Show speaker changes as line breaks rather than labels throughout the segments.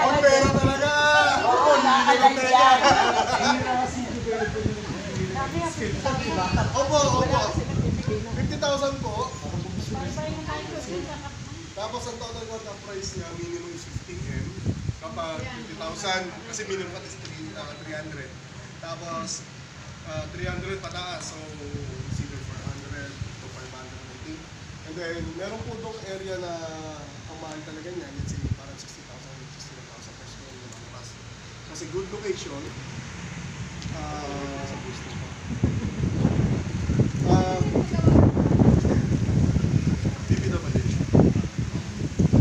Ang pera talaga! Oo, nakalag yan! Opo, opo. 50,000 po. Tapos ang total contract price niya, minimum is 15M. Kapag 50,000, kasi minimum cut is 300. Tapos 300 pataas, so either 400 to 500 I think. And then, meron po itong area na ang mahal talaga niya, let's say parang 60,000 per square meter. Kasi good location.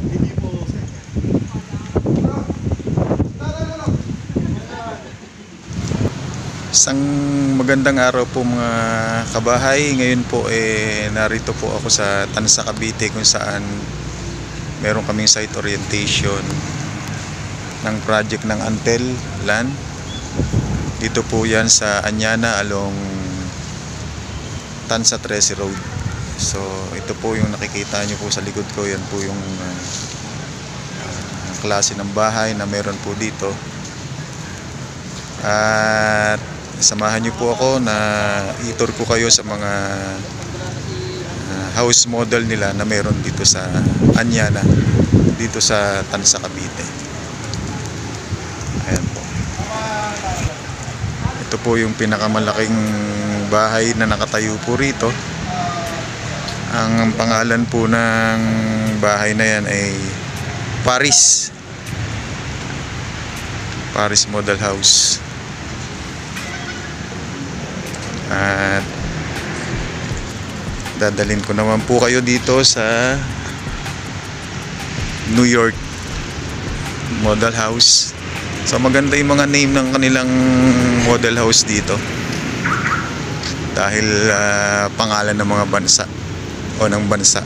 Hindi po second.
Isang magandang araw po mga kabahay. Ngayon po narito po ako sa Tansa, Cavite, kung saan meron kaming site orientation ng project ng Antel Land. Dito po yan sa Anyana along Tansa 13 Road. So ito po yung nakikita nyo po sa likod ko. Yan po yung klase ng bahay na meron po dito. At samahan niyo po ako na i-tour ko kayo sa mga house model nila na meron dito sa Anyana, dito sa Tansa, Cavite. Ayan po. Ito po yung pinakamalaking bahay na nakatayo po rito. Ang pangalan po ng bahay na yan ay Paris Model House. At dadalhin ko naman po kayo dito sa New York Model House. So maganda yung mga name ng kanilang model house dito, dahil pangalan ng mga bansa o ng bansa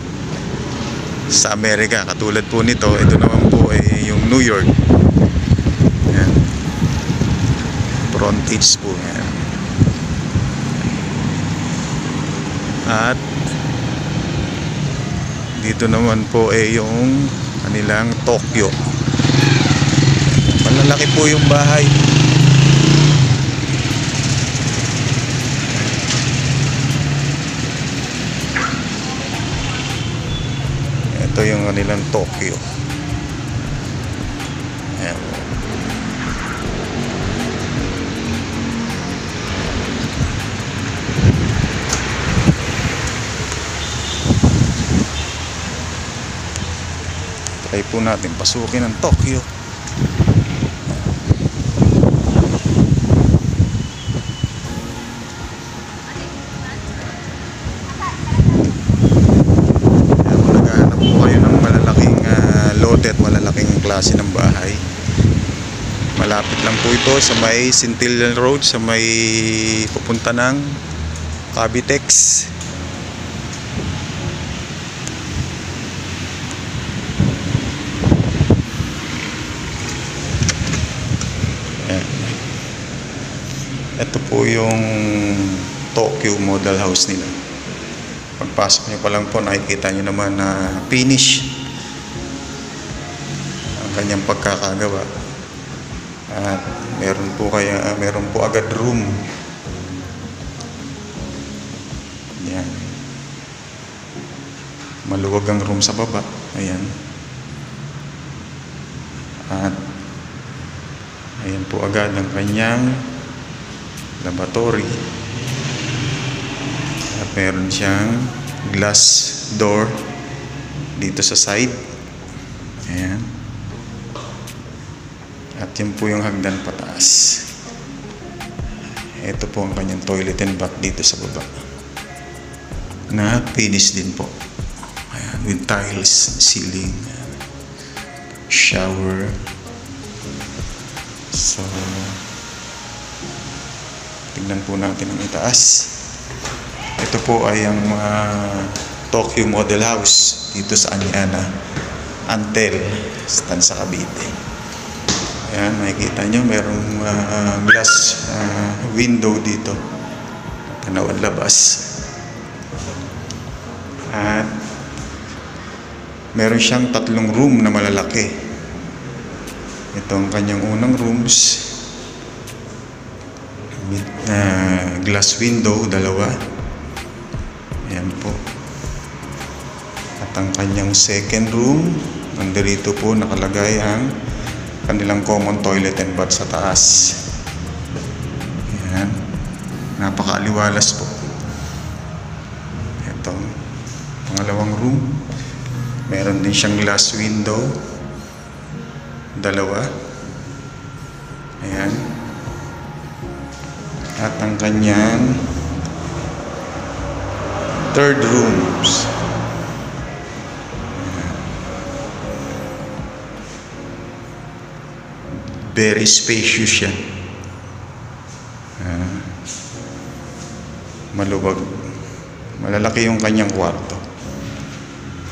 sa Amerika. Katulad po nito, ito naman po ay yung New York. Ayan. Frontage po yan. At dito naman po ay yung kanilang Tokyo. Malalaki po yung bahay. Ito yung kanilang Tokyo. Ayan. Try po natin pasukin ang Tokyo. Naghahanap po kayo ng malalaking lote at malalaking klase ng bahay. Malapit lang po ito sa may Centennial Road, sa may pupunta ng Cavitex. Ito po yung Tokyo model house nila. Pagpasok nyo pa lang po, nakikita nyo naman na finish ang kanyang pagkakagawa. At meron po agad room. Yan. Maluwag ang room sa baba. Ayan. At ayan po agad ang kanyang laboratory. At meron siyang glass door dito sa side. Ayan. At yun po yung hagdan pataas. Ito po ang kanyang toilet and bath dito sa baba, na finish din po. Ayan, with tiles, ceiling, shower. So tignan po natin ang itaas. Ito po ay ang Tokyo Model House dito sa Anyana, Antel, Tansa, Cavite. Ayan, makikita nyo merong glass window dito, tanawan labas. At meron siyang 3 room na malalaki. Ito ang kanyang unang rooms. Glass window, 2. Ayan po. At ang kanyang second room, nandito po nakalagay ang kanilang common toilet and bath sa taas. Ayan. Napakaaliwalas po. Ito, pangalawang room. Meron din siyang glass window, 2. Ayan. At ang kanyang third rooms. Very spacious siya. Maluwag. Malalaki yung kanyang kwarto.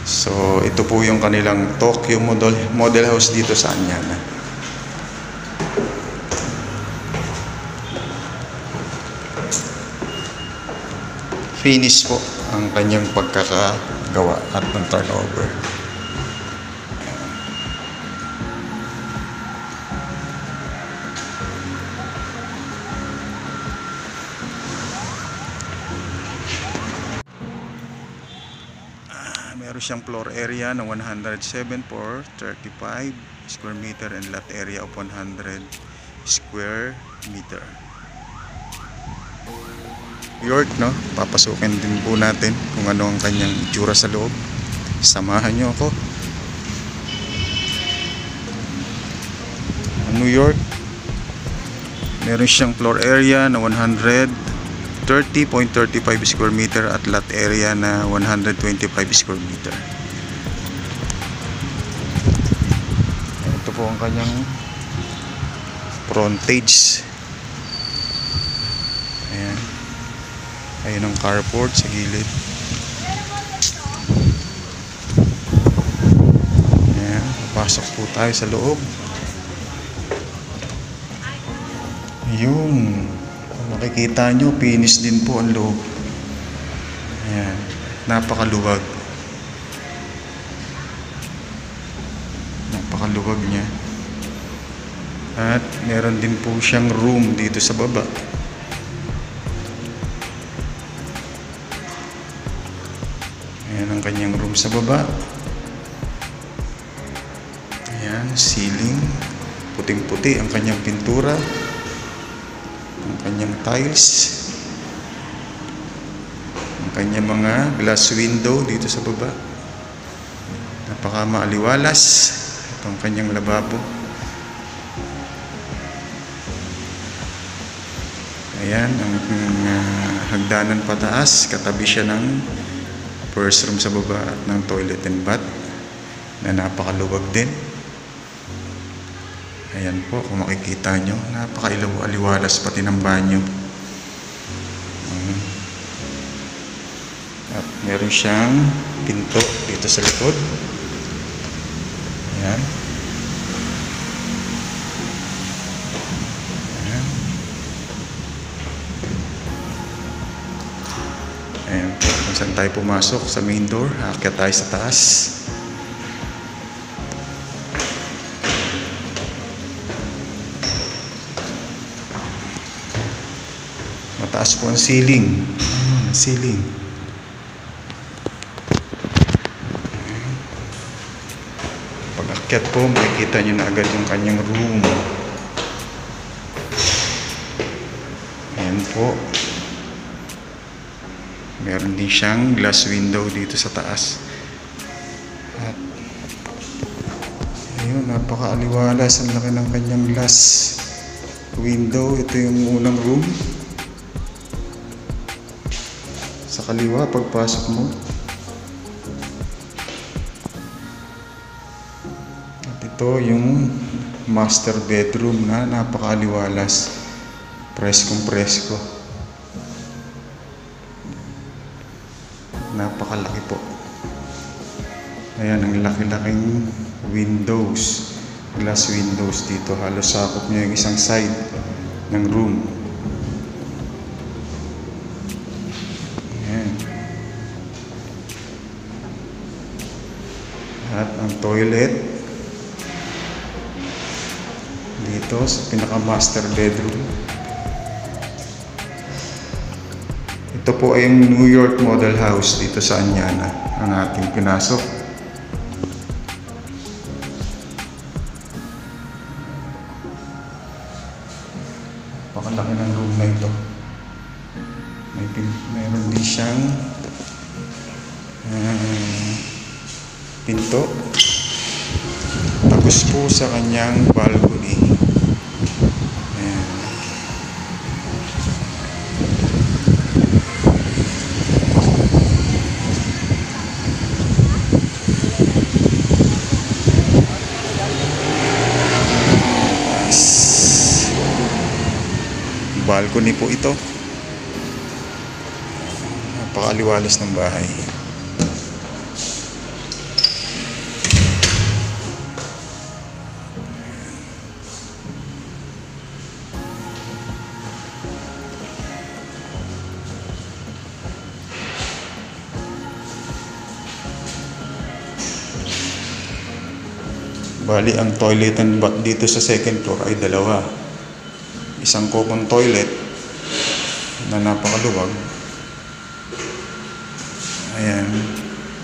So, ito po yung kanilang Tokyo model house dito sa Anyana. Finish po ang kanyang pagkakagawa at ng turnover. Meron siyang floor area na 107 por 35 square meter and lot area of 100 square meter. York, no? Papasukin din po natin kung ano ang kanyang itsura sa loob. Samahan nyo ako. New York, meron siyang floor area na 130.35 square meter at lot area na 125 square meter. Ito po ang kanyang frontage. Ayan. Ayun ang carport sa gilid. Ayan. Pasok po tayo sa loob. Ayun. Kung makikita nyo, finish din po ang loob. Ayan. Napakaluwag. Napakaluwag niya. At meron din po siyang room dito sa baba. Ayan ang kanyang room sa baba. Ayan, ceiling. Puting-puti ang kanyang pintura. Ang kanyang tiles. Ang kanyang mga glass window dito sa baba. Napaka maaliwalas. Ito ang kanyang lababo. Ayan, ang hagdanan pataas. Katabi siya ng first room sa baba at ng toilet and bath na napakaluwag din. Ayan po, kung makikita nyo, napaka-aliwalas pati ng banyo. At meron siyang pinto dito sa likod. Ayan. Ayan. Ayan po, kung saan tayo pumasok sa main door, aakyat tayo sa taas. Mataas po ang ceiling. Ceiling. Pag akyat po, makikita nyo na agad yung kanyang room. Ayan po. Meron din siyang glass window dito sa taas. At ayun, napaka-aliwalas. Ang laki ng kanyang glass window. Ito yung unang room. Sa kaliwa, pagpasok mo. At ito yung master bedroom na napaka-aliwalas. Preskong-presko. Napakalaki po. Ayan, ang laki-laking windows. Glass windows dito. Halos sakop niya yung isang side ng room. At ang toilet dito sa pinaka master bedroom. Ito po ay yung New York model house dito sa Anyana ang ating pinasok. Pakalaki ng room na ito. Meron din siyang pinto. Tapos po sa kanyang balcony. Ayan. Balcony po ito. Napakaliwalas ng bahay. Bali, ang toilet and bath dito sa second floor ay dalawa. Isang common toilet na napakaluwag. Ayan.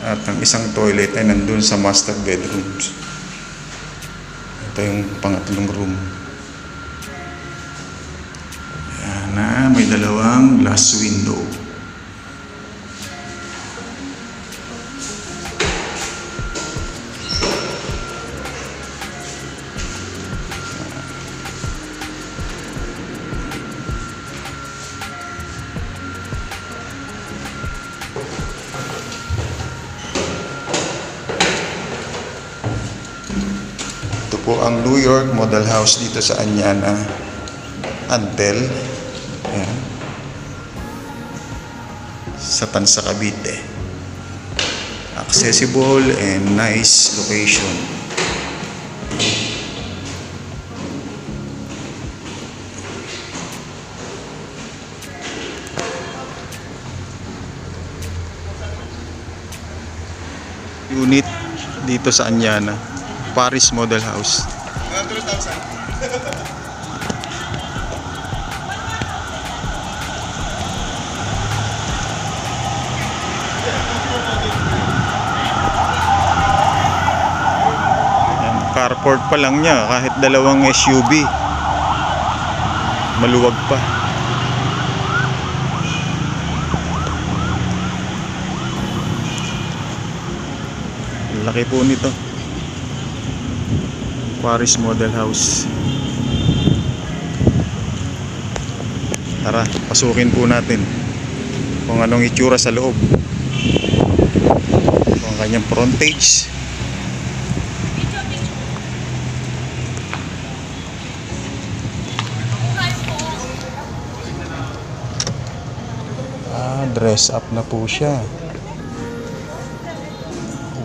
At ang isang toilet ay nandun sa master bedrooms. Ito yung pangatlong room. Ayan na, may dalawang glass window. Ito po ang New York model house dito sa Anyana, Antel. Ayan. Sa Tansa, Cavite. Accessible and nice location. Unit dito sa Anyana, Paris model house.
100,000.
Yan, carport pa lang niya, kahit dalawang SUV maluwag pa. Laki po nito. Paris model house. Tara, pasukin po natin kung anong itsura sa loob. Ito ang kanyang frontage. Dress up na po siya.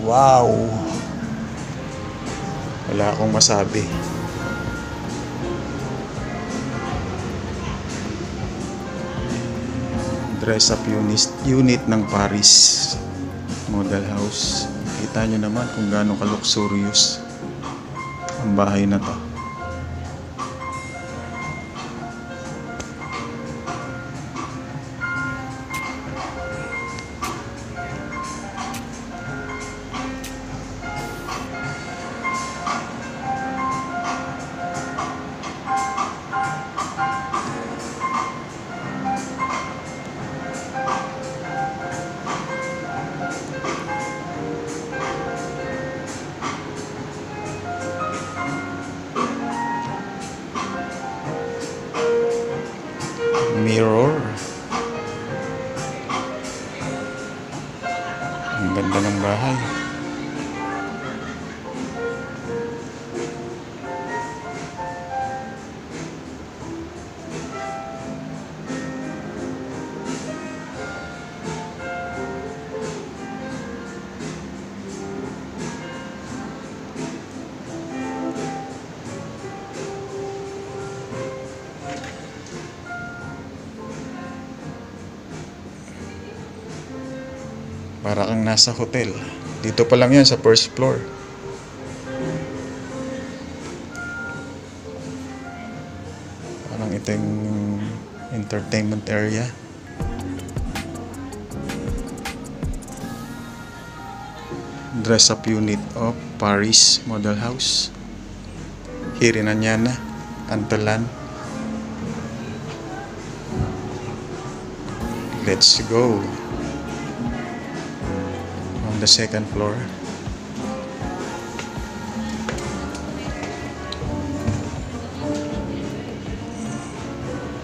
Wow! Wala akong masabi. Dress up unit ng Paris model house. Kita nyo naman kung gaano ka-luxurious ang bahay na to. Mirror. Ang ganda ng bahay. Para kang nasa hotel. Dito pa lang yan sa first floor. Parang ito yung entertainment area. Dress up unit of Paris Model House here in Anyana, Antalan. Let's go on the second floor.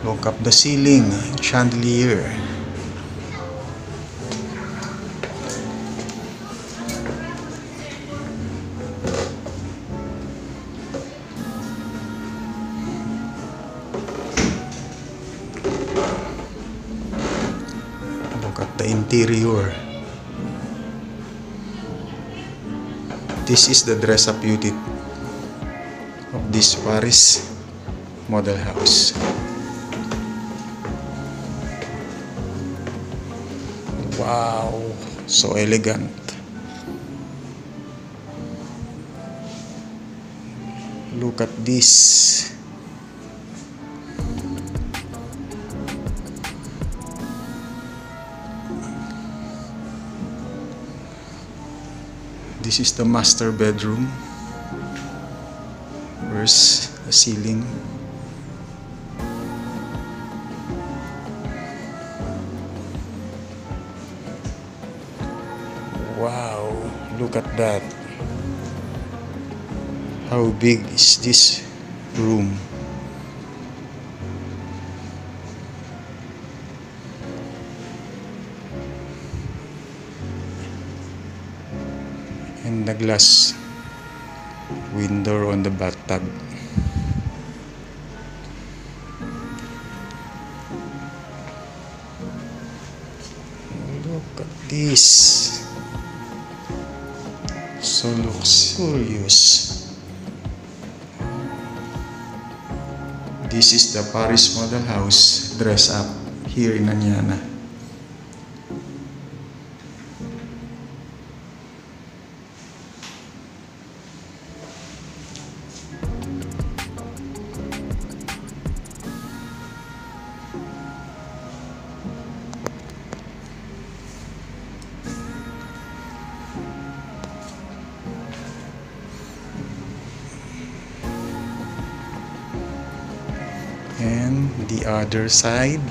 Look up the ceiling, chandelier. Look at the interior. This is the dress-up unit of this Paris Model House. Wow, so elegant. Look at this. This is the master bedroom. Where's the ceiling? Wow, look at that. How big is this room? And the glass window on the bathtub. Look at this. So luxurious. This is the Paris Model House dress up here in Anyana. And the other side.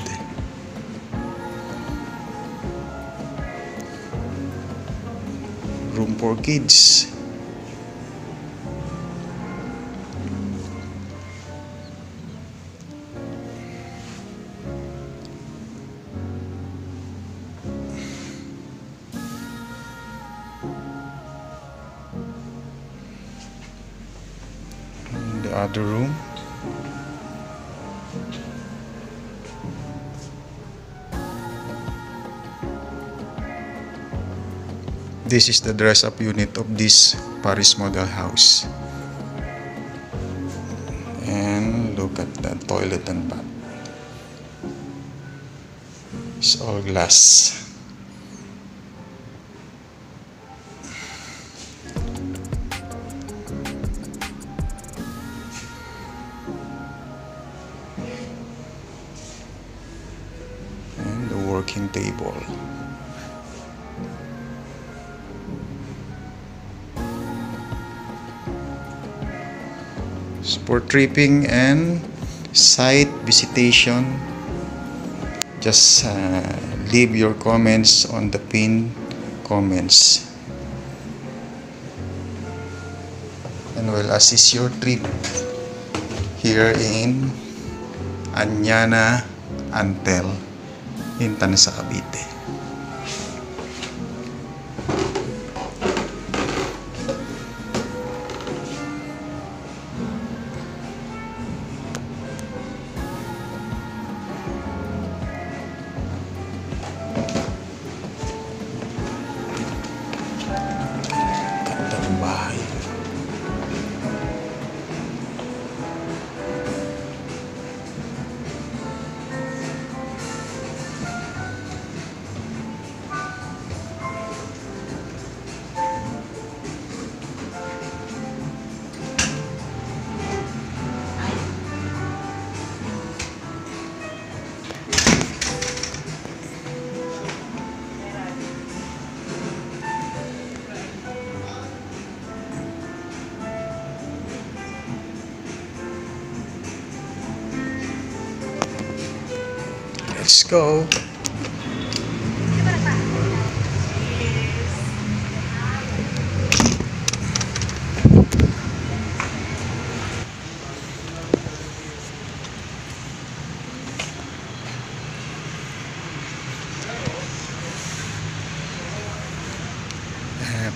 Room for kids. And the other room. This is the dress-up unit of this Paris Model House. And look at the toilet and bath. It's all glass. And the working table. For tripping and site visitation, just leave your comments on the pinned comments, and we'll assist your trip here in Anyana, Antel in Tansa, Cavite. Bahay. Let's go.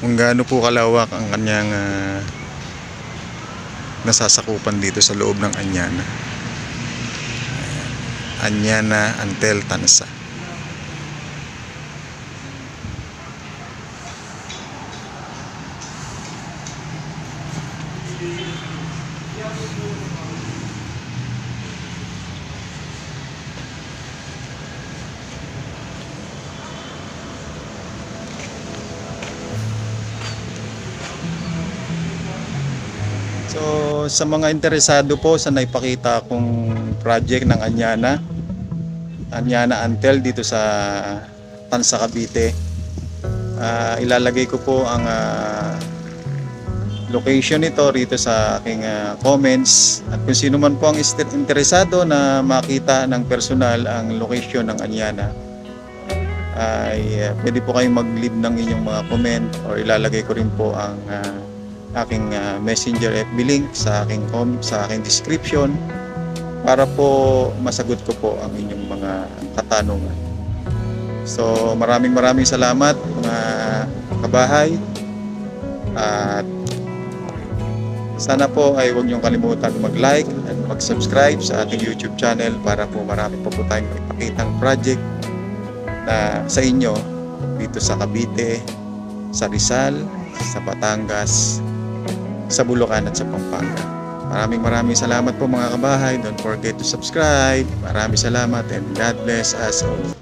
Kung gaano po kalawak ang kanyang nasasakupan dito sa loob ng Anyana. Anyana Antel Tansa. So sa mga interesado po sa naipakita kong project ng Anyana Antel dito sa Tansa, Cavite, ilalagay ko po ang location nito rito sa aking comments, at kung sino man po ang interesado na makita ng personal ang location ng Anyana ay pwede po kayong mag-leave ng inyong mga comment, or ilalagay ko rin po ang aking messenger FB link sa aking description para po masagot ko po ang inyong mga katanungan. So maraming salamat mga kabahay, at sana po ay huwag niyong kalimutan mag-like at mag-subscribe sa ating YouTube channel para po marami pa po tayong ipakitang project na sa inyo dito sa Cavite, sa Rizal, sa Batangas, sa Bulacan at sa Pampanga. Maraming salamat po mga kabahay. Don't forget to subscribe. Maraming salamat and God bless us all.